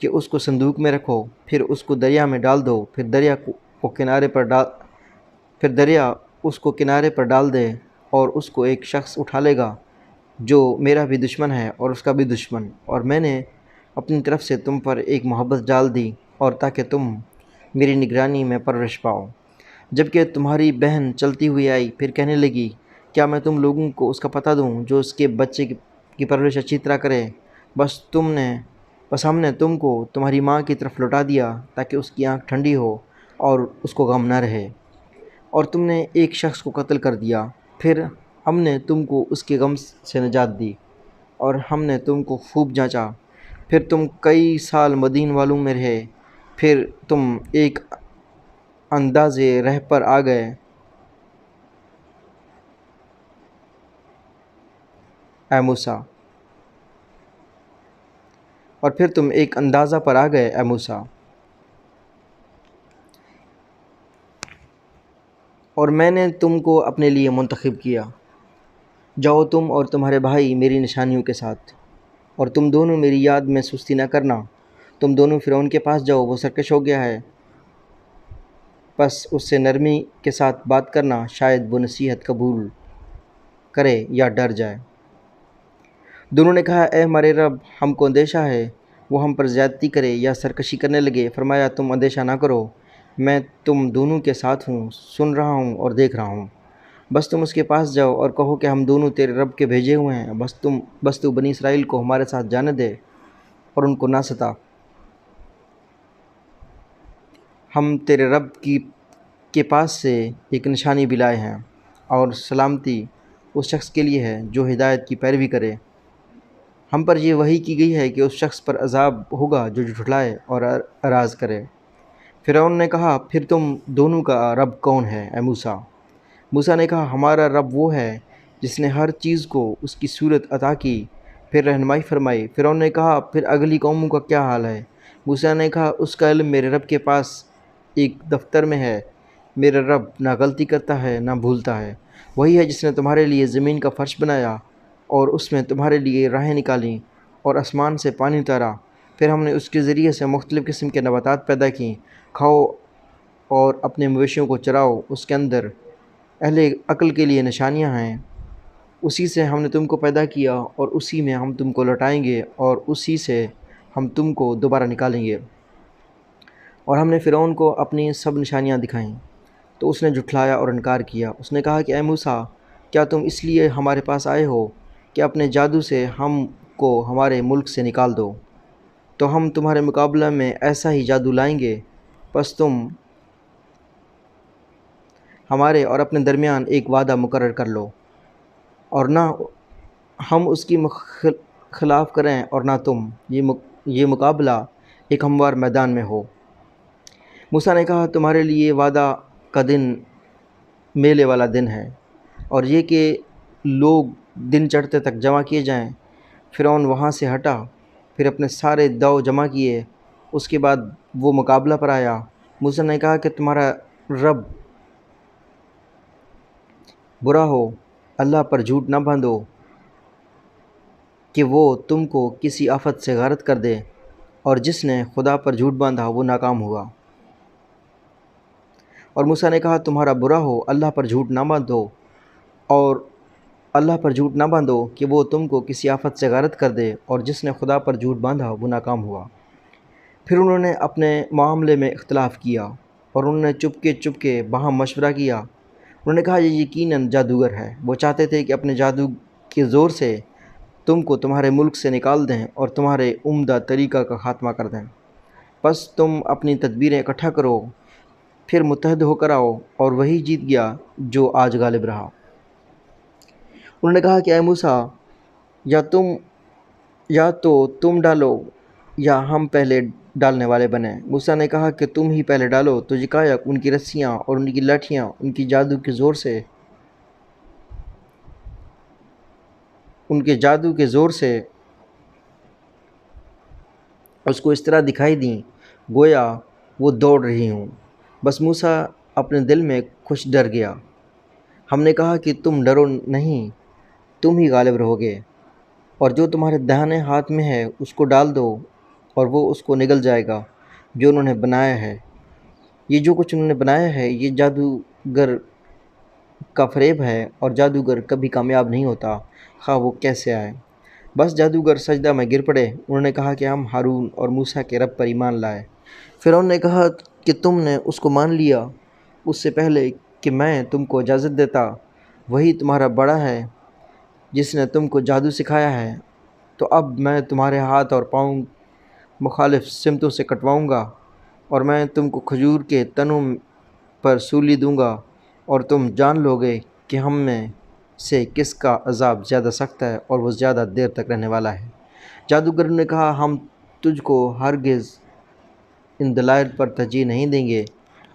کہ اس کو صندوق میں رکھو، پھر اس کو دریا میں ڈال دو، پھر دریا اس کو کنارے پر ڈال دے، اور اس کو ایک شخص اٹھا لے گا جو میرا بھی دشمن ہے اور اس کا بھی دشمن، اور میں نے اپنی طرف سے تم پر ایک محبت ڈال دی، اور تاکہ تم میری نگرانی میں پرورش پاؤ۔ جب کہ تمہاری بہن چلتی ہوئی آئی، پھر کہنے لگی کیا میں تم لوگوں کو اس کا پتہ دوں جو اس کے بچے کی پرورش اچھی طرح کرے؟ بس ہم نے تم کو تمہاری ماں کی طرف لوٹا دیا تاکہ اس کی آنکھ ٹھنڈی ہو اور اس کو غم نہ رہے، اور تم نے ایک شخص کو قتل کر دیا، پھر ہم نے تم کو اس کے غم سے نجات دی، اور ہم نے تم کو خوب جانچا، پھر تم کئی سال مدین والوں میں رہے، پھر تم ایک اندازے رہ پر آ گئے اے موسیٰ اور میں نے تم کو اپنے لیے منتخب کیا۔ جاؤ تم اور تمہارے بھائی میری نشانیوں کے ساتھ، اور تم دونوں میری یاد میں سستی نہ کرنا۔ تم دونوں فرعون کے پاس جاؤ، وہ سرکش ہو گیا ہے، بس اس سے نرمی کے ساتھ بات کرنا، شاید وہ نصیحت قبول کرے یا ڈر جائے۔ دونوں نے کہا، اے ہمارے رب، ہم کو اندیشہ ہے وہ ہم پر زیادتی کرے یا سرکشی کرنے لگے۔ فرمایا، تم اندیشہ نہ کرو، میں تم دونوں کے ساتھ ہوں، سن رہا ہوں اور دیکھ رہا ہوں۔ بس تم اس کے پاس جاؤ اور کہو کہ ہم دونوں تیرے رب کے بھیجے ہوئے ہیں، بس تو بنی اسرائیل کو ہمارے ساتھ جانے دے اور ان کو نہ ستا۔ ہم تیرے رب کے پاس سے ایک نشانی بھی لائے ہیں، اور سلامتی اس شخص کے لیے ہے جو ہدایت کی پیروی کرے۔ ہم پر یہ وحی کی گئی ہے کہ اس شخص پر عذاب ہوگا جو جھٹلائے اور اعراض کرے۔ فرعون نے کہا، پھر تم دونوں کا رب کون ہے اے موسیٰ؟ موسیٰ نے کہا، ہمارا رب وہ ہے جس نے ہر چیز کو اس کی صورت عطا کی، پھر رہنمائی فرمائی۔ فرعون نے کہا، پھر اگلی قوموں کا کیا حال ہے؟ موسیٰ نے کہا، اس کا علم میرے رب کے پاس ایک دفتر میں ہے۔ میرا رب نہ غلطی کرتا ہے نہ بھولتا ہے۔ وہی ہے جس نے تمہارے لیے زمین کا فرش بنایا اور اس میں تمہارے لیے راہیں نکالیں اور آسمان سے پانی اتارا، پھر ہم نے اس کے ذریعے سے مختلف قسم کے نباتات پیدا کیں۔ کھاؤ اور اپنے مویشیوں کو چراؤ، اس کے اندر اہل عقل کے لیے نشانیاں ہیں۔ اسی سے ہم نے تم کو پیدا کیا اور اسی میں ہم تم کو لوٹائیں گے اور اسی سے ہم تم کو دوبارہ نکالیں گے۔ اور ہم نے فرعون کو اپنی سب نشانیاں دکھائیں تو اس نے جھٹلایا اور انکار کیا۔ اس نے کہا کہ اے موسیٰ، کیا تم اس لیے ہمارے پاس آئے ہو کہ اپنے جادو سے ہم کو ہمارے ملک سے نکال دو؟ تو ہم تمہارے مقابلہ میں ایسا ہی جادو لائیں گے، بس تم ہمارے اور اپنے درمیان ایک وعدہ مقرر کر لو، اور نہ ہم اس کی خلاف کریں اور نہ تم، یہ مقابلہ ایک ہموار میدان میں ہو۔ موسیٰ نے کہا، تمہارے لیے وعدہ کا دن میلے والا دن ہے، اور یہ کہ لوگ دن چڑھتے تک جمع کیے جائیں۔ فرعون وہاں سے ہٹا، پھر اپنے سارے داؤ جمع کیے، اس کے بعد وہ مقابلہ پر آیا۔ موسیٰ نے کہا کہ تمہارا رب برا ہو، اللہ پر جھوٹ نہ باندھو کہ وہ تم کو کسی آفت سے غارت کر دے، اور جس نے خدا پر جھوٹ باندھا وہ ناکام ہوا۔ اور موسیٰ نے کہا، تمہارا برا ہو، اللہ پر جھوٹ نہ باندھو کہ وہ تم کو کسی آفت سے غارت کر دے، اور جس نے خدا پر جھوٹ باندھا وہ ناکام ہوا۔ پھر انہوں نے اپنے معاملے میں اختلاف کیا اور انہوں نے چپ کے باہم مشورہ کیا۔ انہوں نے کہا، یہ یقیناً جادوگر ہے۔ وہ چاہتے تھے کہ اپنے جادو کے زور سے تم کو تمہارے ملک سے نکال دیں اور تمہارے عمدہ طریقہ کا خاتمہ کر دیں۔ بس تم اپنی تدبیریں اکٹھا کرو، پھر متحد ہو کر آؤ، اور وہی جیت گیا جو آج غالب رہا۔ انہوں نے کہا کہ اے موسیٰ، یا تو تم ڈالو یا ہم پہلے ڈالنے والے بنیں۔ موسیٰ نے کہا کہ تم ہی پہلے ڈالو۔ تو یکایک ان کی رسیاں اور ان کی لاٹھیاں ان کے جادو کے زور سے اس کو اس طرح دکھائی دیں گویا وہ دوڑ رہی ہوں۔ بس موسیٰ اپنے دل میں کچھ ڈر گیا۔ ہم نے کہا کہ تم ڈرو نہیں، تم ہی غالب رہو گے، اور جو تمہارے داہنے ہاتھ میں ہے اس کو ڈال دو اور وہ اس کو نگل جائے گا جو انہوں نے بنایا ہے۔ یہ جو کچھ انہوں نے بنایا ہے یہ جادوگر کا فریب ہے، اور جادوگر کبھی کامیاب نہیں ہوتا، خواہ وہ کیسے آئے۔ بس جادوگر سجدہ میں گر پڑے۔ انہوں نے کہا کہ ہم ہارون اور موسیٰ کے رب پر ایمان لائے۔ فرعون نے کہا کہ تم نے اس کو مان لیا اس سے پہلے کہ میں تم کو اجازت دیتا۔ وہی تمہارا بڑا ہے جس نے تم کو جادو سکھایا ہے، تو اب میں تمہارے ہاتھ اور پاؤں مخالف سمتوں سے کٹواؤں گا، اور میں تم کو کھجور کے تنوں پر سولی دوں گا، اور تم جان لو گے کہ ہم میں سے کس کا عذاب زیادہ سخت ہے اور وہ زیادہ دیر تک رہنے والا ہے۔ جادوگر نے کہا، ہم تجھ کو ہرگز ان دلائل پر ترجیح نہیں دیں گے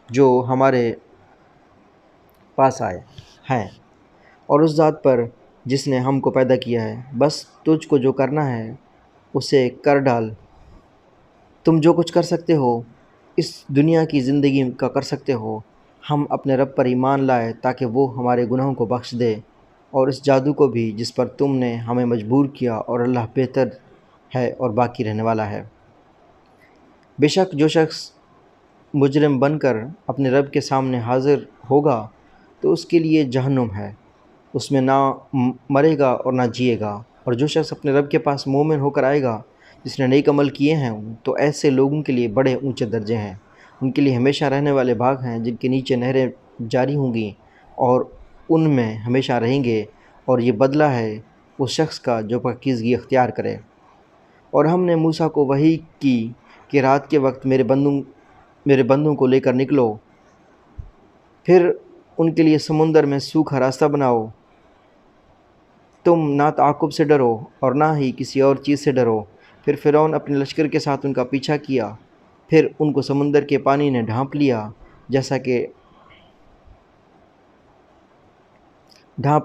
جو ہمارے پاس آئے ہیں، اور اس ذات پر جس نے ہم کو پیدا کیا ہے، بس تجھ کو جو کرنا ہے اسے کر ڈال۔ تم جو کچھ کر سکتے ہو اس دنیا کی زندگی کا کر سکتے ہو۔ ہم اپنے رب پر ایمان لائے تاکہ وہ ہمارے گناہوں کو بخش دے، اور اس جادو کو بھی جس پر تم نے ہمیں مجبور کیا، اور اللہ بہتر ہے اور باقی رہنے والا ہے۔ بے شک جو شخص مجرم بن کر اپنے رب کے سامنے حاضر ہوگا تو اس کے لیے جہنم ہے، اس میں نہ مرے گا اور نہ جیے گا، اور جو شخص اپنے رب کے پاس مومن ہو کر آئے گا جس نے نیک عمل کیے ہیں، تو ایسے لوگوں کے لیے بڑے اونچے درجے ہیں، ان کے لیے ہمیشہ رہنے والے باغ ہیں جن کے نیچے نہریں جاری ہوں گی، اور ان میں ہمیشہ رہیں گے، اور یہ بدلہ ہے اس شخص کا جو پاکیزگی اختیار کرے۔ اور ہم نے موسیٰ کو وحی کی کہ رات کے وقت میرے بندوں کو لے کر نکلو، پھر ان کے لیے سمندر میں سوکھا راستہ بناؤ، تم نہ تعاقب سے ڈرو اور نہ ہی کسی اور چیز سے ڈرو۔ پھر فرعون اپنے لشکر کے ساتھ ان کا پیچھا کیا، پھر ان کو سمندر کے پانی نے ڈھانپ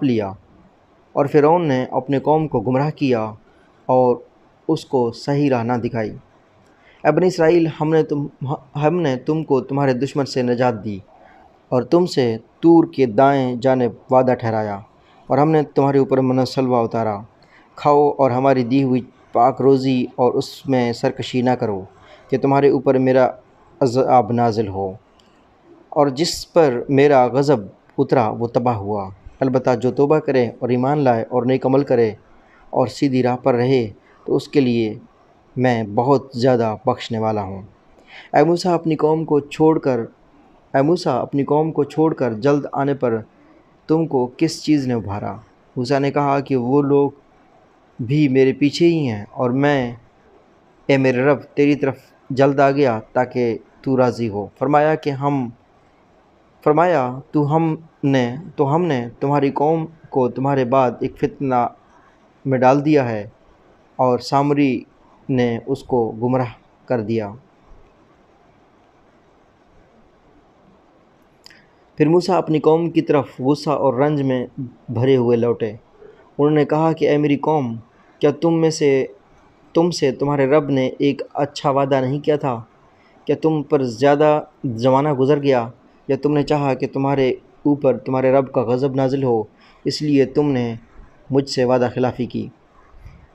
لیا اور فرعون نے اپنے قوم کو گمراہ کیا اور اس کو صحیح راہ نہ دکھائی۔ اے بنی اسرائیل، ہم نے تم کو تمہارے دشمن سے نجات دی اور تم سے طور کے دائیں جانب وعدہ ٹھہرایا، اور ہم نے تمہارے اوپر من و سلوہ اتارا۔ کھاؤ اور ہماری دی ہوئی پاک روزی اور اس میں سرکشی نہ کرو کہ تمہارے اوپر میرا عذاب نازل ہو، اور جس پر میرا غضب اترا وہ تباہ ہوا۔ البتہ جو توبہ کرے اور ایمان لائے اور نیک عمل کرے اور سیدھی راہ پر رہے تو اس کے لیے میں بہت زیادہ بخشنے والا ہوں۔ اے موسیٰ اپنی قوم کو چھوڑ کر جلد آنے پر تم کو کس چیز نے ابھارا؟ موسیٰ نے کہا کہ وہ لوگ بھی میرے پیچھے ہی ہیں، اور میں اے میرے رب تیری طرف جلد آ گیا تاکہ تو راضی ہو۔ فرمایا تو ہم نے تمہاری قوم کو تمہارے بعد ایک فتنہ میں ڈال دیا ہے، اور سامری نے اس کو گمراہ کر دیا۔ پھر موسیٰ اپنی قوم کی طرف غصہ اور رنج میں بھرے ہوئے لوٹے۔ انہوں نے کہا کہ اے میری قوم، کیا تم سے تمہارے رب نے ایک اچھا وعدہ نہیں کیا تھا؟ کیا تم پر زیادہ زمانہ گزر گیا، یا تم نے چاہا کہ تمہارے اوپر تمہارے رب کا غضب نازل ہو، اس لیے تم نے مجھ سے وعدہ خلافی کی؟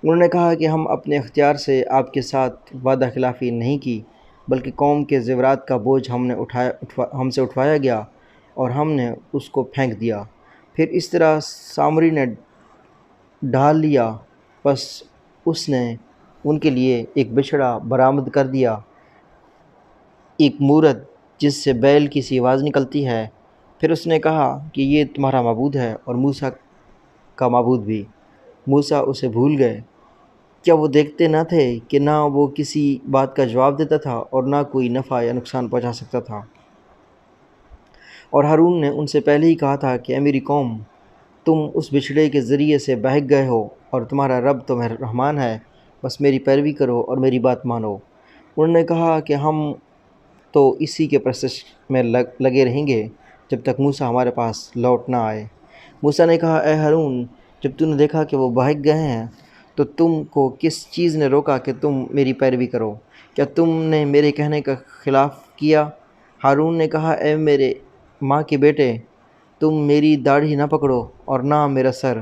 انہوں نے کہا کہ ہم اپنے اختیار سے آپ کے ساتھ وعدہ خلافی نہیں کی، بلکہ قوم کے زیورات کا بوجھ ہم سے اٹھوایا گیا اور ہم نے اس کو پھینک دیا۔ پھر اس طرح سامری نے ڈھال لیا، بس اس نے ان کے لیے ایک بچھڑا برآمد کر دیا، ایک مورت جس سے بیل کی سی آواز نکلتی ہے۔ پھر اس نے کہا کہ یہ تمہارا معبود ہے اور موسیٰ کا معبود بھی۔ موسیٰ اسے بھول گئے۔ کیا وہ دیکھتے نہ تھے کہ نہ وہ کسی بات کا جواب دیتا تھا اور نہ کوئی نفع یا نقصان پہنچا سکتا تھا؟ اور ہارون نے ان سے پہلے ہی کہا تھا کہ اے میری قوم، تم اس بچھڑے کے ذریعے سے بہک گئے ہو، اور تمہارا رب تو رحمان ہے، بس میری پیروی کرو اور میری بات مانو۔ انہوں نے کہا کہ ہم تو اسی کے پرستش میں لگے رہیں گے جب تک موسیٰ ہمارے پاس لوٹ نہ آئے۔ موسیٰ نے کہا، اے ہارون، جب تم نے دیکھا کہ وہ بہک گئے ہیں تو تم کو کس چیز نے روکا کہ تم میری پیروی کرو؟ کیا تم نے میرے کہنے کا خلاف کیا؟ ہارون نے کہا، اے میرے ماں کے بیٹے، تم میری داڑھی نہ پکڑو اور نہ میرا سر۔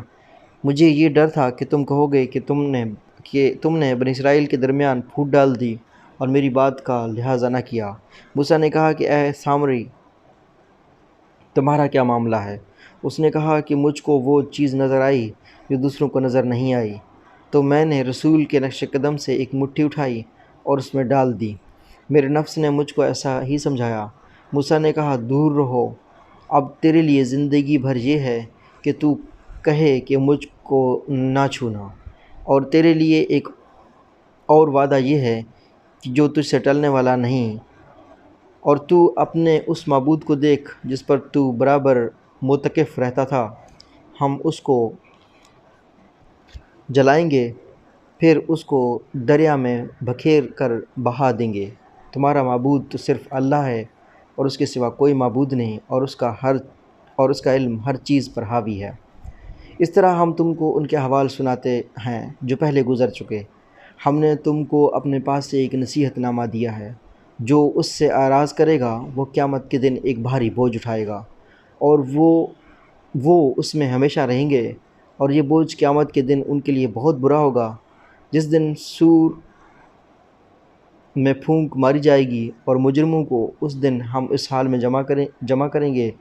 مجھے یہ ڈر تھا کہ تم کہو گے کہ تم نے بنی اسرائیل کے درمیان پھوٹ ڈال دی اور میری بات کا لحاظہ نہ کیا۔ موسیٰ نے کہا کہ اے سامری، تمہارا کیا معاملہ ہے؟ اس نے کہا کہ مجھ کو وہ چیز نظر آئی جو دوسروں کو نظر نہیں آئی، تو میں نے رسول کے نقش قدم سے ایک مٹھی اٹھائی اور اس میں ڈال دی۔ میرے نفس نے مجھ کو ایسا ہی سمجھایا۔ موسیٰ نے کہا، دور رہو، اب تیرے لیے زندگی بھر یہ ہے کہ تو کہے کہ مجھ کو نہ چھونا، اور تیرے لیے ایک اور وعدہ یہ ہے کہ جو تجھ سے ٹلنے والا نہیں، اور تو اپنے اس معبود کو دیکھ جس پر تو برابر معتکف رہتا تھا، ہم اس کو جلائیں گے، پھر اس کو دریا میں بکھیر کر بہا دیں گے۔ تمہارا معبود تو صرف اللہ ہے، اور اس کے سوا کوئی معبود نہیں، اور اس کا علم ہر چیز پر حاوی ہے۔ اس طرح ہم تم کو ان کے احوال سناتے ہیں جو پہلے گزر چکے۔ ہم نے تم کو اپنے پاس سے ایک نصیحت نامہ دیا ہے، جو اس سے اعراض کرے گا وہ قیامت کے دن ایک بھاری بوجھ اٹھائے گا، اور وہ اس میں ہمیشہ رہیں گے، اور یہ بوجھ قیامت کے دن ان کے لیے بہت برا ہوگا، جس دن سور میں پھونک ماری جائے گی، اور مجرموں کو اس دن ہم اس حال میں جمع کریں گے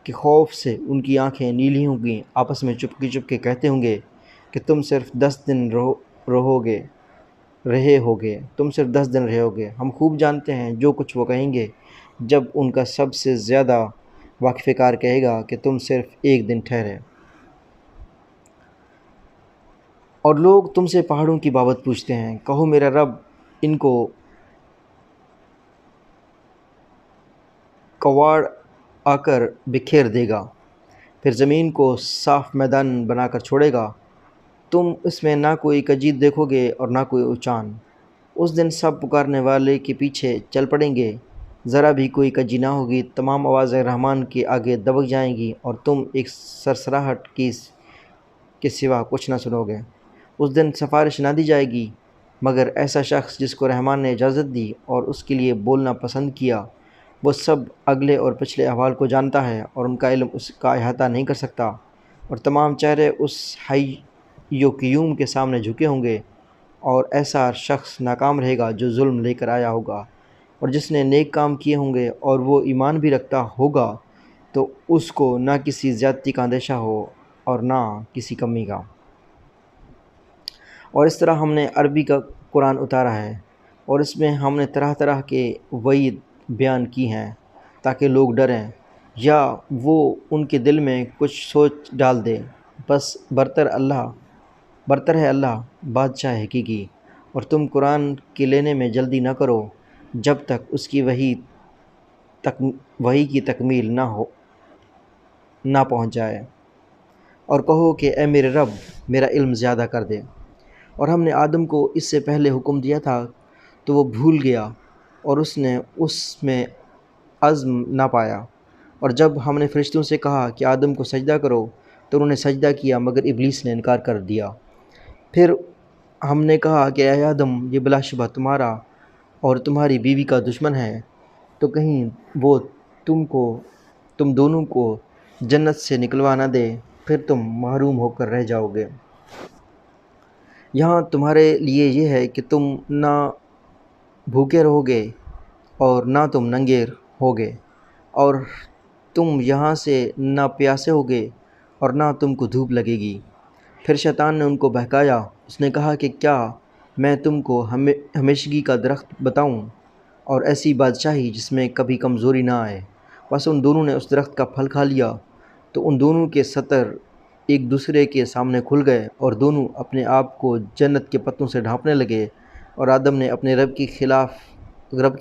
کہ خوف سے ان کی آنکھیں نیلی ہوں گی، آپس میں چپکے کہتے ہوں گے کہ تم صرف 10 دن رہے ہوگے۔ ہم خوب جانتے ہیں جو کچھ وہ کہیں گے، جب ان کا سب سے زیادہ واقف کار کہے گا کہ تم صرف ایک دن ٹھہرے۔ اور لوگ تم سے پہاڑوں کی بابت پوچھتے ہیں، کہو میرا رب ان کو کواڑ آ کر بکھیر دے گا، پھر زمین کو صاف میدان بنا کر چھوڑے گا، تم اس میں نہ کوئی کجید دیکھو گے اور نہ کوئی اونچان۔ اس دن سب پکارنے والے کے پیچھے چل پڑیں گے، ذرا بھی کوئی کجی نہ ہوگی، تمام آوازیں رحمان کے آگے دبک جائیں گی، اور تم ایک سرسراہٹ کے سوا کچھ نہ سنو گے۔ اس دن سفارش نہ دی جائے گی مگر ایسا شخص جس کو رحمان نے اجازت دی اور اس کے لیے بولنا پسند کیا۔ وہ سب اگلے اور پچھلے احوال کو جانتا ہے، اور ان کا علم اس کا احاطہ نہیں کر سکتا، اور تمام چہرے اس حی و قیوم کے سامنے جھکے ہوں گے، اور ایسا شخص ناکام رہے گا جو ظلم لے کر آیا ہوگا، اور جس نے نیک کام کیے ہوں گے اور وہ ایمان بھی رکھتا ہوگا تو اس کو نہ کسی زیادتی کا اندیشہ ہو اور نہ کسی کمی کا۔ اور اس طرح ہم نے عربی کا قرآن اتارا ہے، اور اس میں ہم نے طرح طرح کے وعید بیان کی ہیں تاکہ لوگ ڈریں، یا وہ ان کے دل میں کچھ سوچ ڈال دے۔ بس برتر ہے اللہ بادشاہ حقیقی، اور تم قرآن کے لینے میں جلدی نہ کرو جب تک اس کی وحی کی تکمیل نہ پہنچ جائے، اور کہو کہ اے میرے رب میرا علم زیادہ کر دے۔ اور ہم نے آدم کو اس سے پہلے حکم دیا تھا تو وہ بھول گیا، اور اس نے اس میں عزم نہ پایا، اور جب ہم نے فرشتوں سے کہا کہ آدم کو سجدہ کرو تو انہوں نے سجدہ کیا مگر ابلیس نے انکار کر دیا۔ پھر ہم نے کہا کہ اے آدم یہ بلا شبہ تمہارا اور تمہاری بیوی کا دشمن ہے، تو کہیں وہ تم دونوں کو جنت سے نکلوا نہ دے، پھر تم محروم ہو کر رہ جاؤ گے۔ یہاں تمہارے لیے یہ ہے کہ تم نہ بھوکے رہو گے اور نہ تم ننگے ہوگے، اور تم یہاں سے نہ پیاسے ہوگے اور نہ تم کو دھوپ لگے گی۔ پھر شیطان نے ان کو بہکایا، اس نے کہا کہ کیا میں تم کو ہمیشگی کا درخت بتاؤں اور ایسی بادشاہی جس میں کبھی کمزوری نہ آئے۔ بس ان دونوں نے اس درخت کا پھل کھا لیا تو ان دونوں کے ستر ایک دوسرے کے سامنے کھل گئے، اور دونوں اپنے آپ کو جنت کے پتوں سے ڈھانپنے لگے، اور آدم نے اپنے رب کے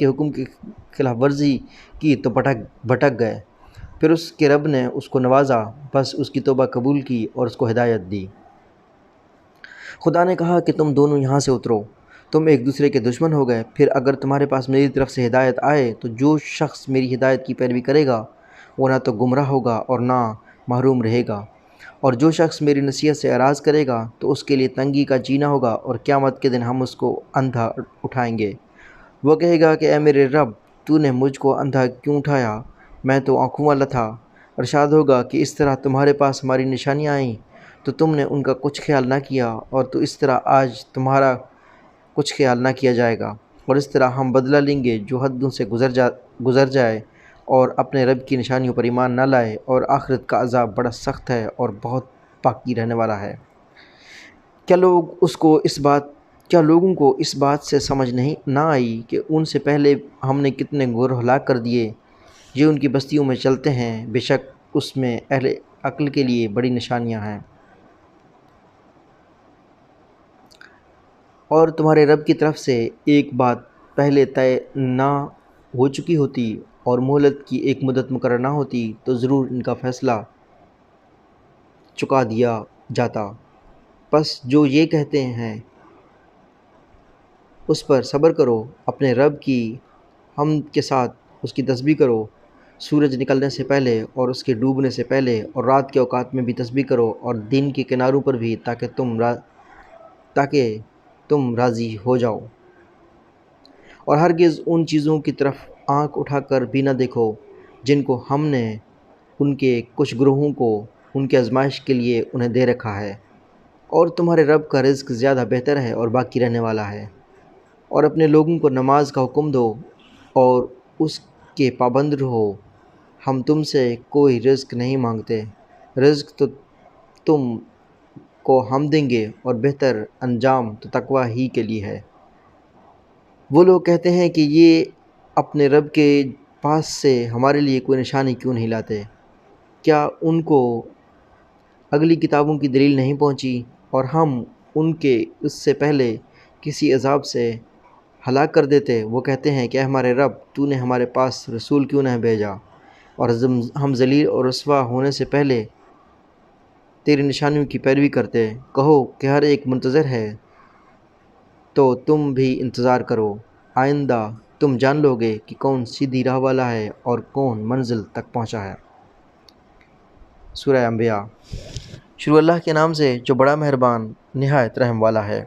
حکم کی خلاف ورزی کی تو بھٹک گئے۔ پھر اس کے رب نے اس کو نوازا، بس اس کی توبہ قبول کی اور اس کو ہدایت دی۔ خدا نے کہا کہ تم دونوں یہاں سے اترو، تم ایک دوسرے کے دشمن ہو گئے، پھر اگر تمہارے پاس میری طرف سے ہدایت آئے تو جو شخص میری ہدایت کی پیروی کرے گا وہ نہ تو گمراہ ہوگا اور نہ محروم رہے گا، اور جو شخص میری نصیحت سے اعراض کرے گا تو اس کے لیے تنگی کا جینا ہوگا، اور قیامت کے دن ہم اس کو اندھا اٹھائیں گے۔ وہ کہے گا کہ اے میرے رب تو نے مجھ کو اندھا کیوں اٹھایا، میں تو آنکھوں والا تھا۔ ارشاد ہوگا کہ اس طرح تمہارے پاس ہماری نشانیاں آئیں تو تم نے ان کا کچھ خیال نہ کیا، اور تو اس طرح آج تمہارا کچھ خیال نہ کیا جائے گا، اور اس طرح ہم بدلہ لیں گے جو حدوں سے گزر جائے اور اپنے رب کی نشانیوں پر ایمان نہ لائے، اور آخرت کا عذاب بڑا سخت ہے اور بہت باقی رہنے والا ہے۔ کیا لوگوں کو اس بات سے سمجھ نہ آئی کہ ان سے پہلے ہم نے کتنے گروہ ہلاک کر دیے، یہ ان کی بستیوں میں چلتے ہیں، بے شک اس میں اہل عقل کے لیے بڑی نشانیاں ہیں۔ اور تمہارے رب کی طرف سے ایک بات پہلے طے نہ ہو چکی ہوتی اور مہلت کی ایک مدت مقرر نہ ہوتی تو ضرور ان کا فیصلہ چکا دیا جاتا۔ پس جو یہ کہتے ہیں اس پر صبر کرو، اپنے رب کی حمد کے ساتھ اس کی تسبیح کرو، سورج نکلنے سے پہلے اور اس کے ڈوبنے سے پہلے، اور رات کے اوقات میں بھی تسبیح کرو اور دن کے کناروں پر بھی، تاکہ تم راضی ہو جاؤ۔ اور ہرگز ان چیزوں کی طرف آنکھ اٹھا کر بھی نہ دیکھو جن کو ہم نے ان کے کچھ گروہوں کو ان کی آزمائش کے لیے انہیں دے رکھا ہے، اور تمہارے رب کا رزق زیادہ بہتر ہے اور باقی رہنے والا ہے۔ اور اپنے لوگوں کو نماز کا حکم دو اور اس کے پابند رہو۔ ہم تم سے کوئی رزق نہیں مانگتے، رزق تو تم کو ہم دیں گے، اور بہتر انجام تو تقوی ہی کے لیے ہے۔ وہ لوگ کہتے ہیں کہ یہ اپنے رب کے پاس سے ہمارے لیے کوئی نشانی کیوں نہیں لاتے؟ کیا ان کو اگلی کتابوں کی دلیل نہیں پہنچی اور ہم ان کے اس سے پہلے کسی عذاب سے ہلاک کر دیتے؟ وہ کہتے ہیں کہ اے ہمارے رب، تو نے ہمارے پاس رسول کیوں نہ بھیجا، اور ہم ذلیل اور رسوا ہونے سے پہلے تیری نشانیوں کی پیروی کرتے۔ کہو کہ ہر ایک منتظر ہے، تو تم بھی انتظار کرو، آئندہ تم جان لو گے کہ کون سیدھی راہ والا ہے اور کون منزل تک پہنچا ہے۔ سورہ انبیاء۔ شروع اللہ کے نام سے جو بڑا مہربان نہایت رحم والا ہے۔